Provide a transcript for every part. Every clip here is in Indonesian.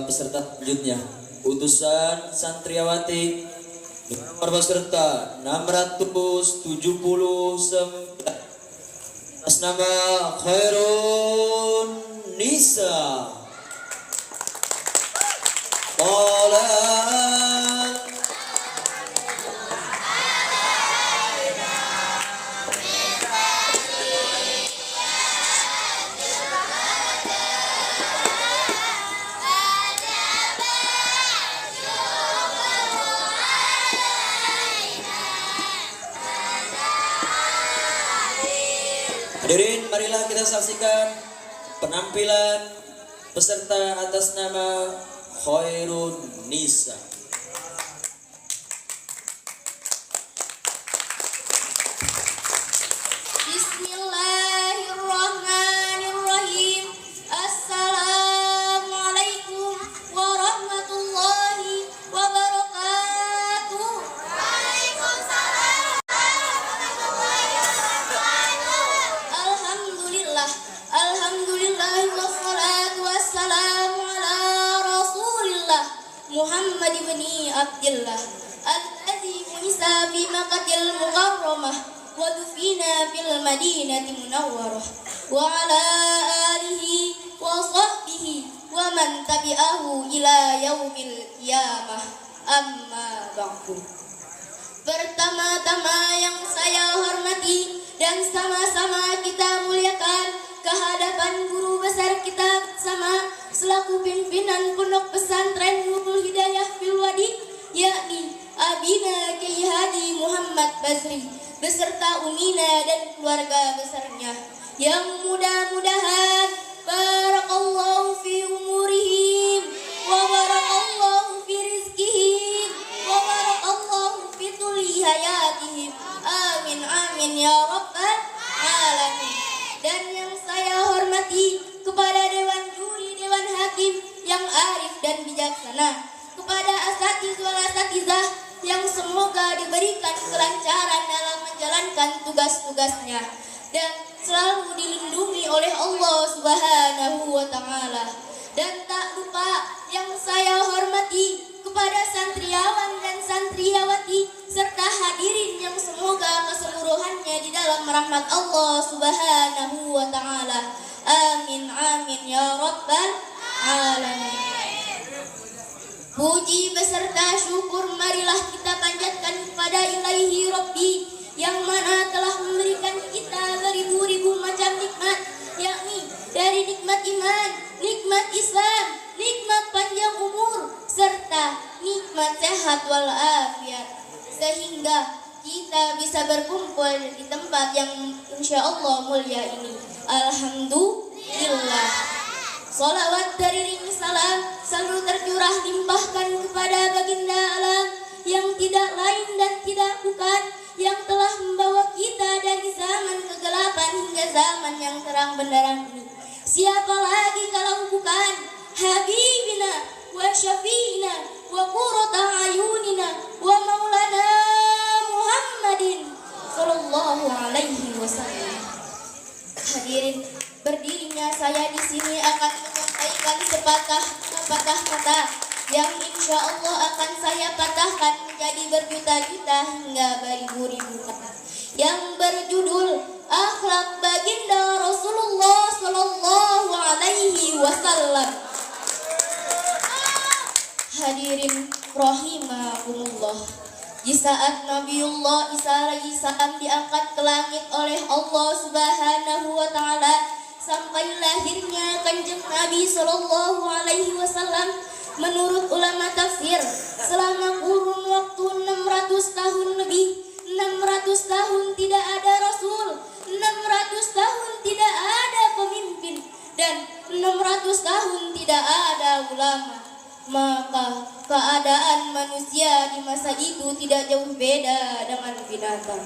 Peserta selanjutnya utusan santriawati nomor peserta 679 atas nama Khairun Nisa. Hadirin, marilah kita saksikan penampilan peserta atas nama Khairun Nisa. Bismillahirrahmanirrahim. Assalamualaikum warahmatullahi wabarakatuh. Waalaikumsalam warahmatullahi wabarakatuh. Alhamdulillah wassalatu wassalamu ala Rasulillah Muhammad ibn Abdillah alladzi unisa bi Makkahil Mukarramah wa dufina fil Madinati Munawwarah wa ala alihi wa sahbihi wa man tabi'ahu ila yaumil qiyamah. Amma ba'du. Pertama-tama yang saya hormati dan sama-sama kita muliakan kehadapan guru besar kita bersama selaku pimpinan Pondok Pesantren Nurul Hidayah fil Wadi, yakni Abina Kyai Haji Muhammad Basri beserta umina dan keluarga besarnya, yang mudah-mudahan barakallahu fi umurihim wa barakallahu fi rizkihim wa barakallahu fi tuli hayatihim. Amin amin ya rabbal alamin. Dan yang saya hormati kepada Dewan Juri, Dewan Hakim yang arif dan bijaksana, kepada asatizah yang semoga diberikan kelancaran dalam menjalankan tugas-tugasnya dan selalu dilindungi oleh Allah Subhanahu wa Ta'ala. Dan tak lupa yang saya hormati kepada santriawan dan santriawati serta hadirin yang semoga keseluruhannya di dalam rahmat Allah Subhanahu wa Ta'ala. Amin amin ya rabbal alamin. Puji beserta syukur marilah kita panjatkan kepada Ilahi Rabbi yang mana telah memberikan kita beribu-ribu macam nikmat, yakni dari nikmat iman, nikmat Islam, nikmat panjang umur, serta nikmat sehat walafiat, sehingga kita bisa berkumpul di tempat yang insya Allah mulia ini. Alhamdulillah. Salawat dari ring salam selalu tercurah limpahkan kepada baginda alam yang tidak lain dan tidak bukan, yang telah membawa kita dari zaman kegelapan hingga zaman yang terang benderang ini. Siapa lagi kalau bukan Habibina wa Syafi'ina wa qurrata ayunina wa maulana Muhammadin sallallahu alaihi wasallam. Hadirin, berdirinya saya di sini akan menyampaikan sepatah kata yang insya Allah akan saya patahkan menjadi berjuta-juta hingga beribu-ribu kata, yang berjudul Akhlak Baginda Rasulullah Sallallahu Alaihi Wasallam. Hadirin rahimakumullah, di saat Nabiullah Isa alaihi salam diangkat ke langit oleh Allah Subhanahu wa Ta'ala sampai lahirnya Kanjeng Nabi Sallallahu Alaihi Wasallam, menurut ulama tafsir selama kurun waktu 600 tahun lebih, 600 tahun tidak ada Rasul, 600 tahun tidak ada pemimpin, dan 600 tahun tidak ada ulama. Maka keadaan manusia di masa itu tidak jauh beda dengan binatang.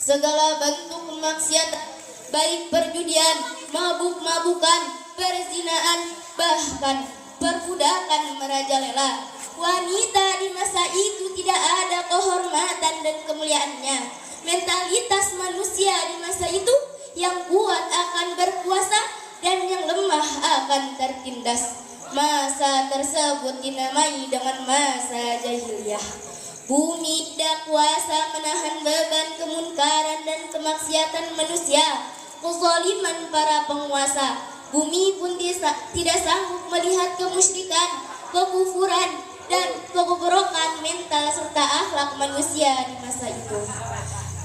Segala bentuk kemaksiatan, baik perjudian, mabuk-mabukan, perzinaan, bahkan perbudakan merajalela. Wanita di masa itu tidak ada kehormatan dan kemuliaannya. Mentalitas manusia di masa itu yang kuat akan berkuasa dan yang lemah akan tertindas. Masa tersebut dinamai dengan masa jahiliyah. Bumi tidak kuasa menahan beban kemunkaran dan kemaksiatan manusia, kezaliman para penguasa. Bumi pun tidak sanggup melihat kemusyrikan, kekufuran, dan kebobrokan mental serta akhlak manusia di masa itu.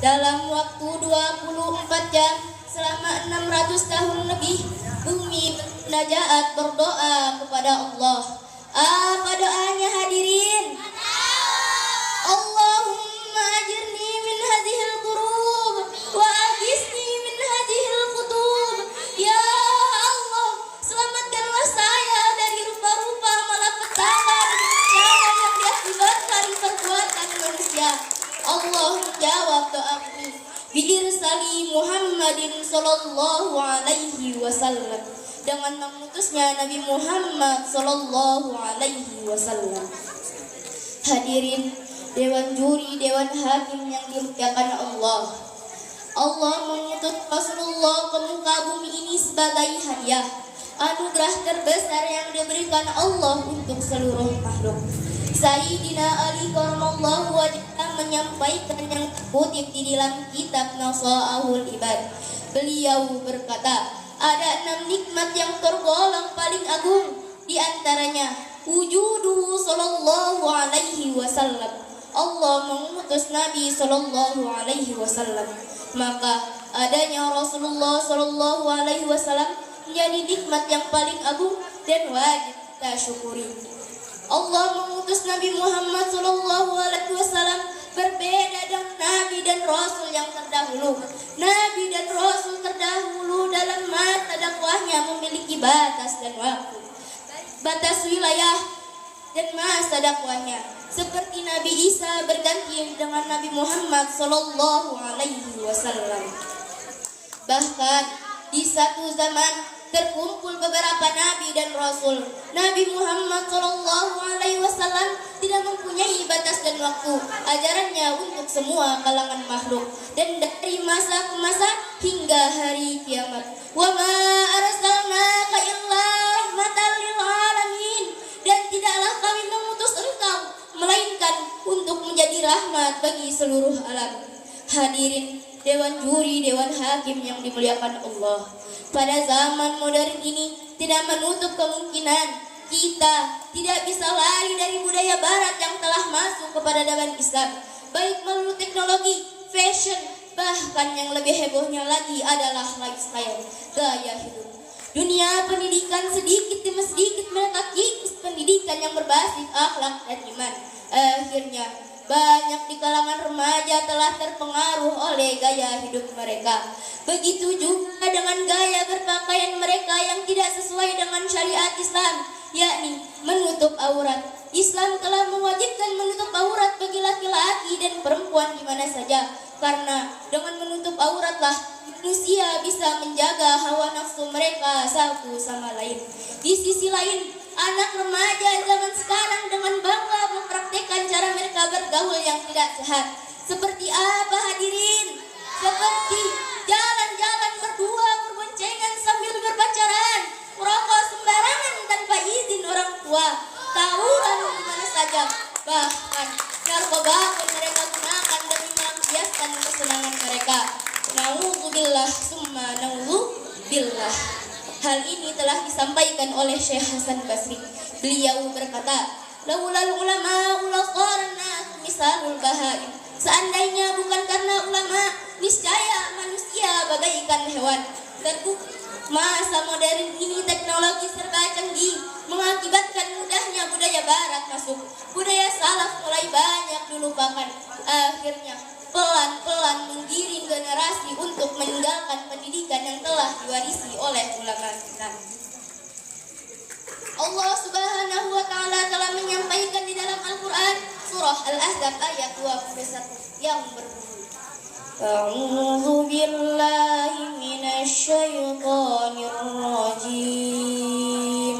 Dalam waktu 24 jam selama 600 tahun lebih, bumi bermunajat berdoa kepada Allah. Apa doanya hadirin? Allahumma ajirni min hadhil qurub wa agisni min hadhil qutub. Ya Allah, selamatkanlah saya dari rupa-rupa malapetaka dan bencana yang diakibatkan perbuatan manusia. Allah menjawab doaku biirsali Muhammadin sallallahu alaihi wasallam, dengan mengutusnya Nabi Muhammad sallallahu alaihi wasallam. Hadirin dewan juri, dewan hakim yang dimuliakan Allah. Allah mengutus Rasulullah ke muka bumi ini sebagai hadiah, anugerah terbesar yang diberikan Allah untuk seluruh makhluk. Sayyidina Ali karramallahu wajhah menyampaikan yang terkutip di dalam kitab Nasaihul Ibad. Beliau berkata, ada 6 nikmat yang tergolong paling agung, di antaranya wujuduhu sallallahu alaihi wasallam. Allah mengutus Nabi sallallahu alaihi wasallam, maka adanya Rasulullah sallallahu alaihi wasallam menjadi nikmat yang paling agung dan wajib kita syukuri. Allah mengutus Nabi Muhammad sallallahu alaihi wasallam berbeda dengan Nabi dan Rasul yang terdahulu. Nabi dan Rasul terdahulu dalam masa dakwahnya memiliki batas dan waktu, batas wilayah dan masa dakwahnya. Seperti Nabi Isa berganti dengan Nabi Muhammad sallallahu alaihi wasallam. Bahkan di satu zaman terkumpul beberapa nabi dan rasul. Nabi Muhammad sallallahu alaihi wasallam tidak mempunyai batas dan waktu. Ajarannya untuk semua kalangan makhluk dan dari masa ke masa hingga hari kiamat. Wa ma arsalnaka illa rahmatan lil alamin, dan tidaklah kami mengutus engkau melainkan untuk menjadi rahmat bagi seluruh alam. Hadirin dewan juri, dewan hakim yang dimuliakan Allah. Pada zaman modern ini tidak menutup kemungkinan kita tidak bisa lari dari budaya barat yang telah masuk kepada dalam Islam, baik melalui teknologi, fashion, bahkan yang lebih hebohnya lagi adalah lifestyle, gaya hidup. Dunia pendidikan sedikit demi sedikit mereka kikis pendidikan yang berbasis akhlak dan iman. Akhirnya banyak di kalangan remaja telah terpengaruh oleh gaya hidup mereka. Begitu juga dengan gaya berpakaian mereka yang tidak sesuai dengan syariat Islam, yakni menutup aurat. Islam telah mewajibkan menutup aurat bagi laki-laki dan perempuan di mana saja, karena dengan menutup auratlah manusia bisa menjaga hawa nafsu mereka satu sama lain. Di sisi lain, anak remaja zaman sekarang dengan bangga mempraktikkan cara mereka bergaul yang tidak sehat. Seperti apa hadirin? Seperti jalan-jalan berdua berboncengan sambil berpacaran, merokok sembarangan tanpa izin orang tua, tawuran di mana saja, bahkan narkoba pun mereka gunakan demi melampiaskan kesenangan mereka. Na'udzubillah summa na'udzubillah. Hal ini telah disampaikan oleh Syekh Hasan Basri. Beliau berkata, laulal ulama ulaqarna misalul bahaim. Seandainya bukan karena ulama, niscaya manusia bagaikan hewan. Terbukti masa modern ini teknologi serba canggih mengakibatkan mudahnya budaya barat masuk. Budaya salaf mulai banyak dilupakan. Akhirnya pelan-pelan menggiring generasi untuk meninggalkan pendidikan yang telah diwarisi oleh ulama kita. Allah Subhanahu wa taala telah menyampaikan di dalam Al-Qur'an surah Al-Ahzab ayat 21 yang berbunyi, A'udzu billahi الشيطان الرجيم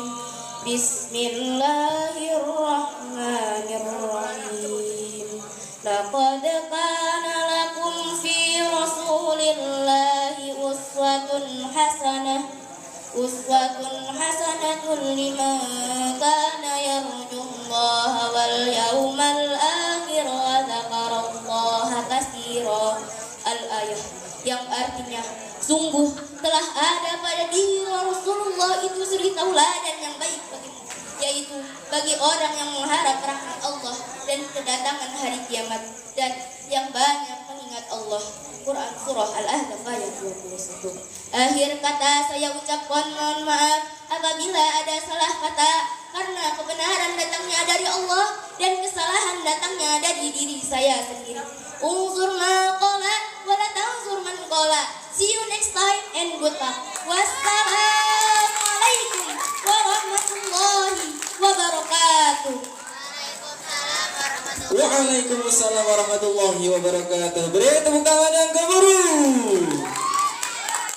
بسم الله الرحمن الرحيم لقد كان لكم في رسول الله أسوة حسنة لمن كان يرجو الله واليوم الآخر وذكر الله كثيرا. Al-ayah, yang artinya sungguh telah ada pada diri Rasulullah itu suri tauladan yang baik bagimu, yaitu bagi orang yang mengharap rahmat Allah dan kedatangan hari kiamat, dan yang banyak mengingat Allah. Quran Surah Al-Ahzab ayat 21. Akhir kata saya ucapkan mohon maaf apabila ada salah kata, karena kebenaran datangnya dari Allah dan kesalahan datangnya dari diri saya sendiri. Unzur ma qala wa la tanzur man qala. See you next time and good luck. Wassalamualaikum warahmatullahi wabarakatuh. Waalaikumsalam warahmatullahi wabarakatuh. Beri tepuk tangan yang gemuruh.